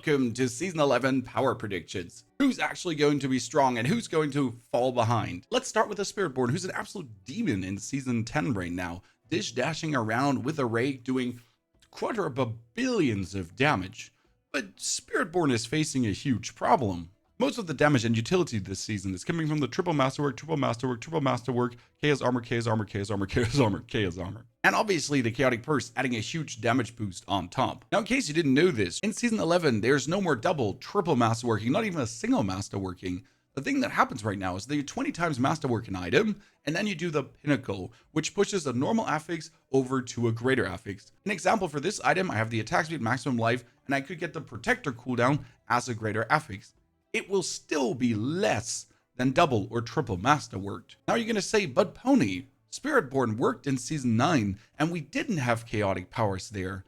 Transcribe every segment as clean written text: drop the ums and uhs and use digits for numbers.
Welcome to Season 11 Power Predictions. Who's actually going to be strong and who's going to fall behind? Let's start with the Spiritborn, who's an absolute demon in Season 10 right now. Dish dashing around with a rake doing billions of damage. But Spiritborn is facing a huge problem. Most of the damage and utility this season is coming from the triple masterwork, chaos armor, chaos armor, chaos armor, chaos armor, chaos armor. And obviously the chaotic purse adding a huge damage boost on top. Now in case you didn't know this, in season 11 there's no more double, triple masterworking, not even a single masterworking. The thing that happens right now is that you 20 times masterwork an item, and then you do the pinnacle, which pushes a normal affix over to a greater affix. An example for this item, I have the attack speed, maximum life, and I could get the protector cooldown as a greater affix. It will still be less than double or triple masterworked. Now you're gonna say, but Pony, Spiritborn worked in season 9 and we didn't have chaotic powers there.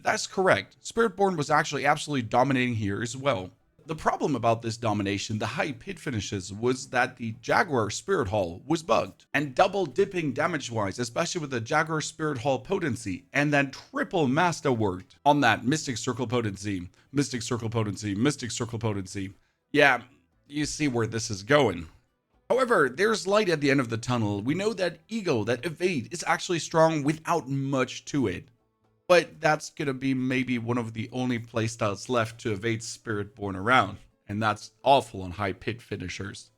That's correct. Spiritborn was actually absolutely dominating here as well. The problem about this domination, the high pit finishes, was that the Jaguar Spirit Hall was bugged. And double dipping damage wise, especially with the Jaguar Spirit Hall potency, and then triple masterworked on that Mystic Circle potency, Mystic Circle potency, Mystic Circle potency. Yeah, you see where this is going. However, there's light at the end of the tunnel. We know that Eagle, that Evade, is actually strong without much to it. But that's gonna be maybe one of the only playstyles left to evade Spiritborn around. And that's awful on high pit finishers.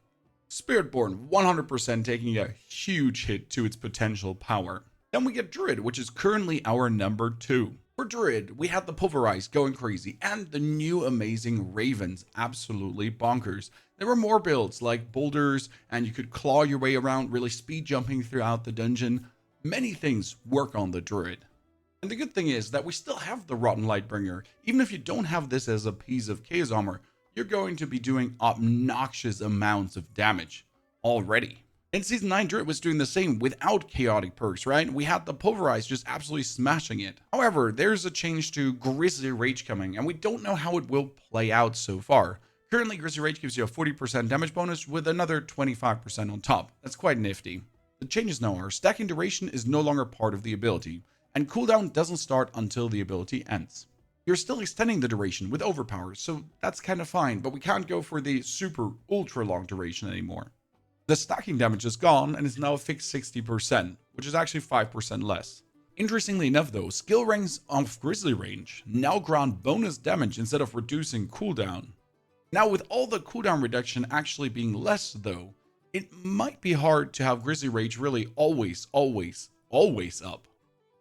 Spiritborn 100% taking a huge hit to its potential power. Then we get Druid, which is currently our number 2. For Druid, we have the Pulverize going crazy, and the new amazing Ravens, absolutely bonkers. There were more builds like boulders, and you could claw your way around, really speed jumping throughout the dungeon. Many things work on the Druid. And the good thing is that we still have the Rotten Lightbringer. Even if you don't have this as a piece of chaos armor, you're going to be doing obnoxious amounts of damage already. In Season 9, Druid was doing the same without chaotic perks, right? We had the Pulverize just absolutely smashing it. However, there's a change to Grizzly Rage coming, and we don't know how it will play out so far. Currently, Grizzly Rage gives you a 40% damage bonus with another 25% on top. That's quite nifty. The changes now are stacking duration is no longer part of the ability, and cooldown doesn't start until the ability ends. You're still extending the duration with overpower, so that's kind of fine, but we can't go for the super ultra long duration anymore. The stacking damage is gone and is now a fixed 60%, which is actually 5% less. Interestingly enough though, skill ranks of Grizzly Range now grant bonus damage instead of reducing cooldown. Now with all the cooldown reduction actually being less though, it might be hard to have Grizzly Rage really always up.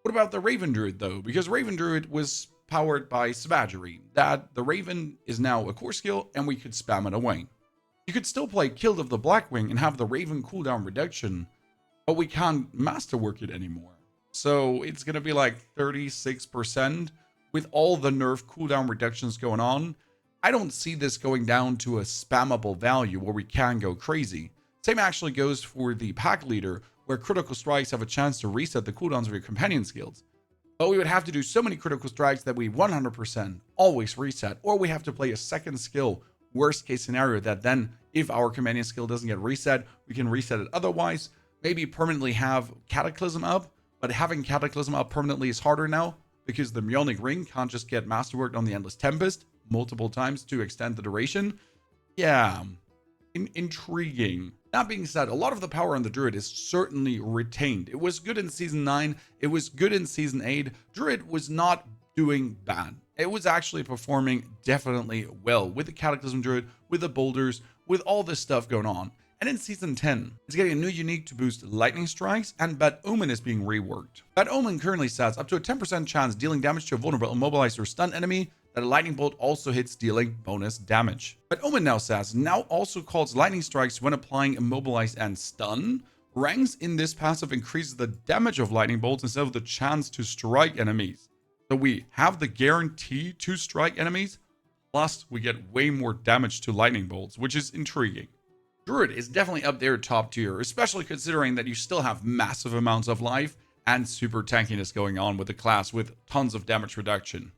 What about the Raven Druid though? Because Raven Druid was powered by Savagery, that the Raven is now a core skill and we could spam it away. You could still play Killed of the Blackwing and have the Raven cooldown reduction, but we can't masterwork it anymore. So it's going to be like 36% with all the nerf cooldown reductions going on. I don't see this going down to a spammable value where we can go crazy. Same actually goes for the Pack Leader, where critical strikes have a chance to reset the cooldowns of your companion skills. But we would have to do so many critical strikes that we 100% always reset, or we have to play a second skill. Worst case scenario that then if our companion skill doesn't get reset, we can reset it otherwise. Maybe permanently have Cataclysm up, but having Cataclysm up permanently is harder now because the Mjolnir Ring can't just get masterworked on the Endless Tempest multiple times to extend the duration. Yeah, intriguing. That being said, a lot of the power on the Druid is certainly retained. It was good in Season 9, it was good in Season 8. Druid was not doing bad. It was actually performing definitely well with the Cataclysm Druid, with the boulders, with all this stuff going on. And in Season 10, it's getting a new unique to boost lightning strikes, and Bad Omen is being reworked. Bad Omen currently stats up to a 10% chance dealing damage to a vulnerable, immobilized, or stunned enemy, that a lightning bolt also hits dealing bonus damage. Bad Omen now says, now also calls lightning strikes when applying immobilize and stun. Ranks in this passive increases the damage of lightning bolts instead of the chance to strike enemies. So we have the guarantee to strike enemies, plus we get way more damage to lightning bolts, which is intriguing. Druid is definitely up there top tier, especially considering that you still have massive amounts of life and super tankiness going on with the class with tons of damage reduction.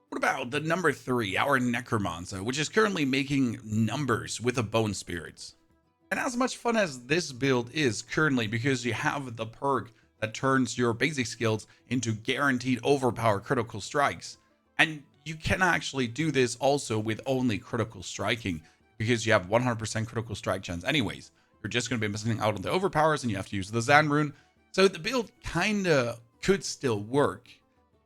What about the number 3, our Necromancer, which is currently making numbers with the Bone Spirits? And as much fun as this build is currently, because you have the perk that turns your basic skills into guaranteed overpower critical strikes, and you can actually do this also with only critical striking, because you have 100% critical strike chance anyways. You're just going to be missing out on the overpowers, and you have to use the Zan rune. So the build kinda could still work.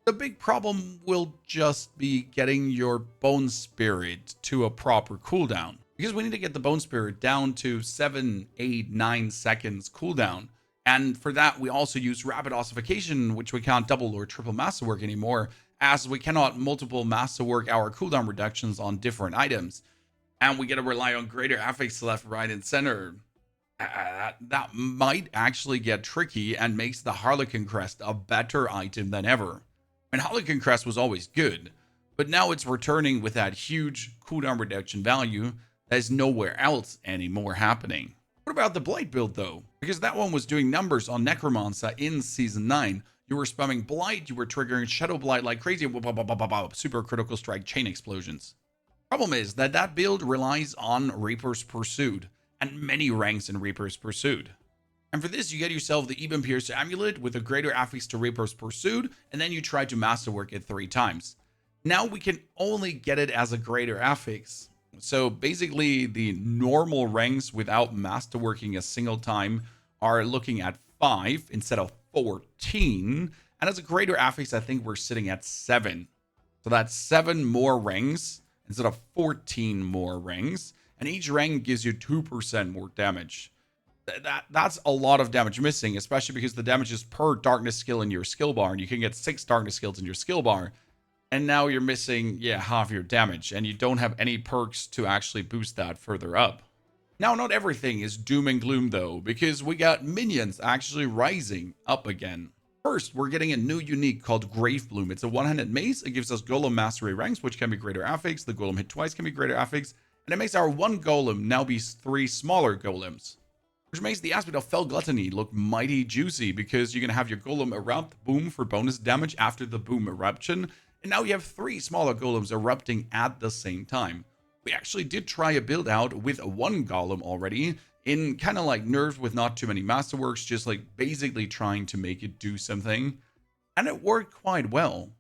The big problem will just be getting your Bone Spirit to a proper cooldown, because we need to get the Bone Spirit down to 7, 8, 9 seconds cooldown. And for that, we also use rapid ossification, which we can't double or triple masterwork anymore, as we cannot multiple masterwork our cooldown reductions on different items. And we got to rely on greater affix left, right, and center. That might actually get tricky and makes the Harlequin Crest a better item than ever. And Harlequin Crest was always good, but now it's returning with that huge cooldown reduction value that is nowhere else anymore happening. What about the Blight build though? Because that one was doing numbers on Necromancer in Season 9. You were spamming Blight, you were triggering Shadow Blight like crazy, super critical strike chain explosions. Problem is that build relies on Reaper's Pursuit, and many ranks in Reaper's Pursuit. And for this, you get yourself the Eben Pierce Amulet with a greater affix to Reaper's Pursuit, and then you try to masterwork it 3 times. Now we can only get it as a greater affix. So basically, the normal ranks without masterworking a single time are looking at 5 instead of 14. And as a greater affix, I think we're sitting at 7. So that's 7 more ranks instead of 14 more ranks. And each rank gives you 2% more damage. That's a lot of damage missing, especially because the damage is per darkness skill in your skill bar, and you can get 6 darkness skills in your skill bar. And now you're missing, half your damage, and you don't have any perks to actually boost that further up. Now, not everything is doom and gloom though, because we got minions actually rising up again. First, we're getting a new unique called Grave Bloom. It's a one-handed mace. It gives us Golem Mastery ranks, which can be greater affix. The Golem hit twice can be greater affix. And it makes our 1 Golem now be 3 smaller Golems, which makes the aspect of Fell Gluttony look mighty juicy, because you're going to have your Golem erupt, boom, for bonus damage after the boom eruption. And now you have 3 smaller Golems erupting at the same time. We actually did try a build out with 1 Golem already, in kind of like nerfed with not too many masterworks, just like basically trying to make it do something. And it worked quite well.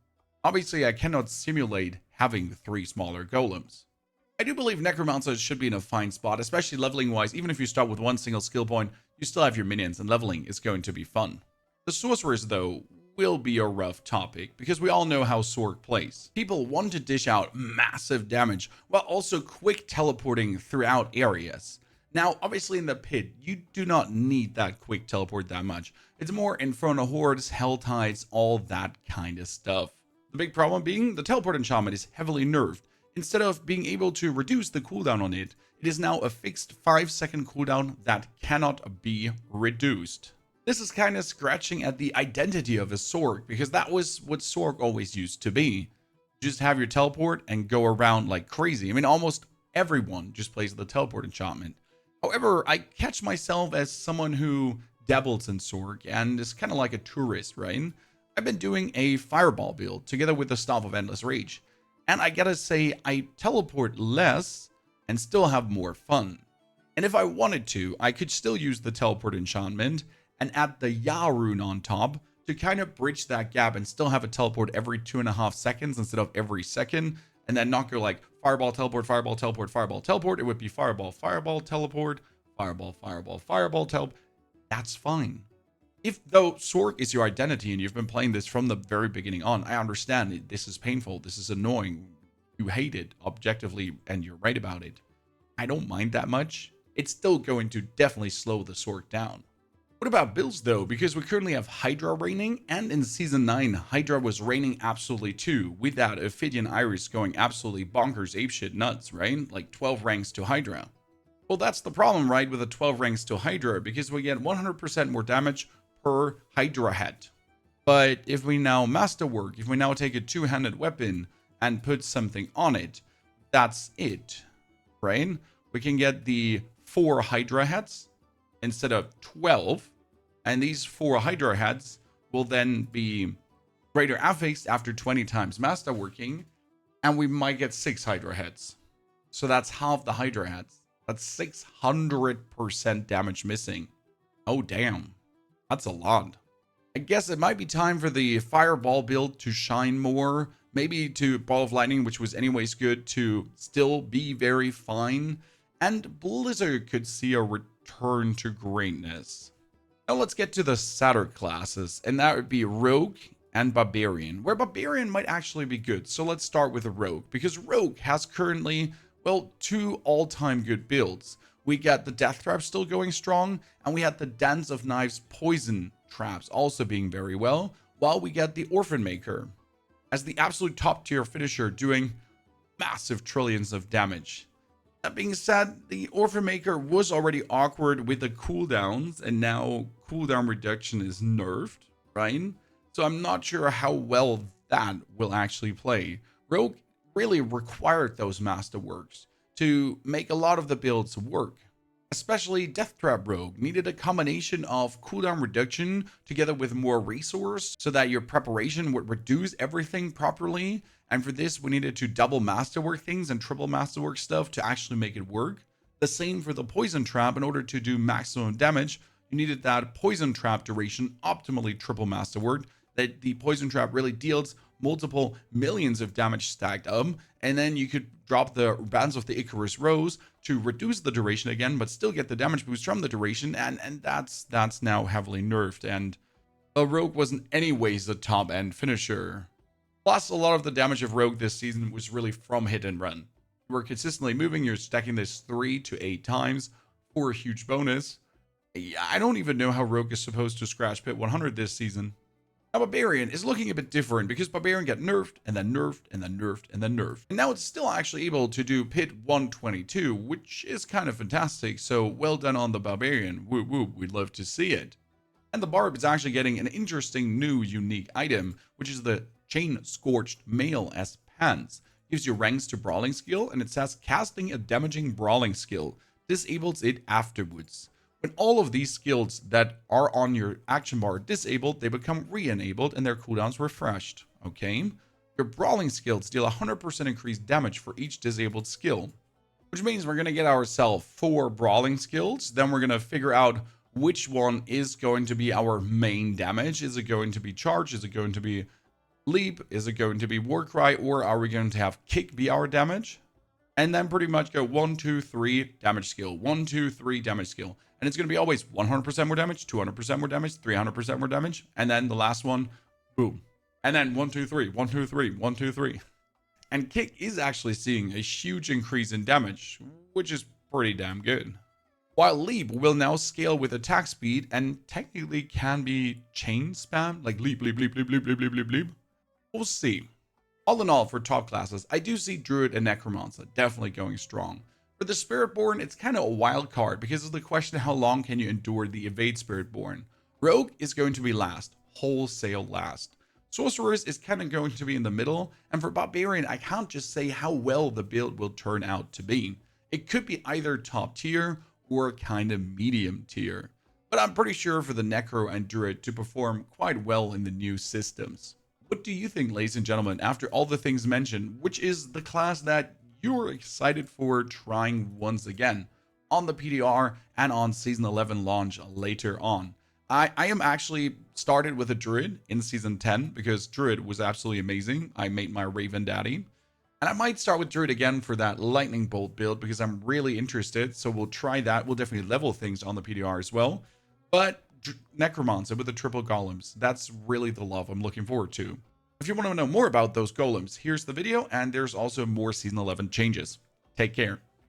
Obviously, I cannot simulate having 3 smaller Golems. I do believe Necromancer should be in a fine spot, especially leveling wise. Even if you start with 1 single skill point, you still have your minions, and leveling is going to be fun. The Sorcerers, though, will be a rough topic, because we all know how Sorc plays. People want to dish out massive damage, while also quick teleporting throughout areas. Now, obviously in the pit, you do not need that quick teleport that much. It's more Inferno Hordes, Hell Tides, all that kind of stuff. The big problem being, the teleport enchantment is heavily nerfed. Instead of being able to reduce the cooldown on it, it is now a fixed 5-second cooldown that cannot be reduced. This is kind of scratching at the identity of a Sorc, because that was what Sorc always used to be. Just have your teleport and go around like crazy. I mean, almost everyone just plays the teleport enchantment. However, I catch myself as someone who dabbles in Sorc and is kind of like a tourist, right? I've been doing a Fireball build together with the Staff of Endless Rage. And I gotta say, I teleport less and still have more fun. And if I wanted to, I could still use the teleport enchantment and add the Ya rune on top to kind of bridge that gap and still have a teleport every 2.5 seconds instead of every second. And then not go like Fireball, teleport, Fireball, teleport, Fireball, teleport. It would be Fireball, Fireball, teleport, Fireball, Fireball, Fireball, teleport. That's fine. If though Sorc is your identity and you've been playing this from the very beginning on, I understand this is painful, this is annoying, you hate it objectively and you're right about it. I don't mind that much. It's still going to definitely slow the Sorc down. What about builds though? Because we currently have Hydra reigning, and in Season 9, Hydra was reigning absolutely too, with that Ophidian Iris going absolutely bonkers apeshit nuts, right? Like 12 ranks to Hydra. Well, that's the problem, right, with the 12 ranks to Hydra, because we get 100% more damage per Hydra head. But if we now masterwork, if we now take a 2-handed weapon and put something on it, that's it, right? We can get the 4 Hydra heads instead of 12, and these 4 Hydra heads will then be greater affixed after 20 times masterworking, and we might get 6 Hydra heads. So that's half the Hydra heads. That's 600% damage missing. Oh damn. That's a lot. I guess it might be time for the Fireball build to shine more, maybe to Ball of Lightning, which was anyways good, to still be very fine, and Blizzard could see a return to greatness. Now let's get to the sadder classes, and that would be Rogue and Barbarian, where Barbarian might actually be good. So let's start with a Rogue, because Rogue has currently, well, 2 all-time good builds. We got the Death Trap still going strong, and we had the Dance of Knives Poison Traps also being very well, while we get the Orphan Maker as the absolute top tier finisher doing massive trillions of damage. That being said, the Orphan Maker was already awkward with the cooldowns, and now cooldown reduction is nerfed, right? So I'm not sure how well that will actually play. Rogue really required those masterworks to make a lot of the builds work. Especially Death Trap Rogue needed a combination of cooldown reduction together with more resource so that your preparation would reduce everything properly. And for this, we needed to double masterwork things and triple masterwork stuff to actually make it work. The same for the Poison Trap. In order to do maximum damage, you needed that Poison Trap duration optimally triple masterwork. That the Poison Trap really deals multiple millions of damage stacked up, and then you could drop the Bands of the Icarus Rose to reduce the duration again, but still get the damage boost from the duration, and that's now heavily nerfed, and the Rogue wasn't anyways the top end finisher. Plus, a lot of the damage of Rogue this season was really from hit and run. You were consistently moving, you're stacking this 3 to 8 times for a huge bonus. I don't even know how Rogue is supposed to scratch Pit 100 this season. Now, Barbarian is looking a bit different because Barbarian got nerfed and then nerfed and then nerfed and then nerfed. And now it's still actually able to do Pit 122, which is kind of fantastic. So well done on the Barbarian. Woo woo, we'd love to see it. And the Barb is actually getting an interesting new unique item, which is the Chain Scorched Mail as Pants. Gives you ranks to Brawling skill, and it says casting a damaging Brawling skill disables it afterwards. When all of these skills that are on your action bar are disabled, they become re-enabled and their cooldowns refreshed, okay? Your Brawling skills deal 100% increased damage for each disabled skill, which means we're going to get ourselves 4 Brawling skills. Then we're going to figure out which one is going to be our main damage. Is it going to be Charge? Is it going to be Leap? Is it going to be Warcry? Or are we going to have Kick be our damage? And then pretty much go 1, 2, 3 damage skill, 1, 2, 3 damage skill. And it's going to be always 100% more damage, 200% more damage, 300% more damage. And then the last one, boom. And then 1, 2, 3, 1, 2, 3, 1, 2, 3. And Kick is actually seeing a huge increase in damage, which is pretty damn good. While Leap will now scale with attack speed and technically can be chain spam, like leap, leap, leap, leap, leap, leap, leap, leap, leap. We'll see. All in all, for top classes, I do see Druid and Necromancer definitely going strong. For the Spiritborn, it's kind of a wild card because of the question how long can you endure the evade Spiritborn. Rogue is going to be last, wholesale last. Sorcerers is kind of going to be in the middle, and for Barbarian, I can't just say how well the build will turn out to be. It could be either top tier or kind of medium tier, but I'm pretty sure for the Necro and Druid to perform quite well in the new systems. What do you think, ladies and gentlemen, after all the things mentioned, which is the class that you're excited for trying once again on the PDR and on Season 11 launch later on? I am actually started with a Druid in Season 10 because Druid was absolutely amazing. I made my Raven Daddy. And I might start with Druid again for that Lightning Bolt build because I'm really interested. So we'll try that. We'll definitely level things on the PDR as well. But Necromancer with the triple golems, that's really the love I'm looking forward to. If you want to know more about those golems, here's the video, and there's also more Season 11 changes. Take care.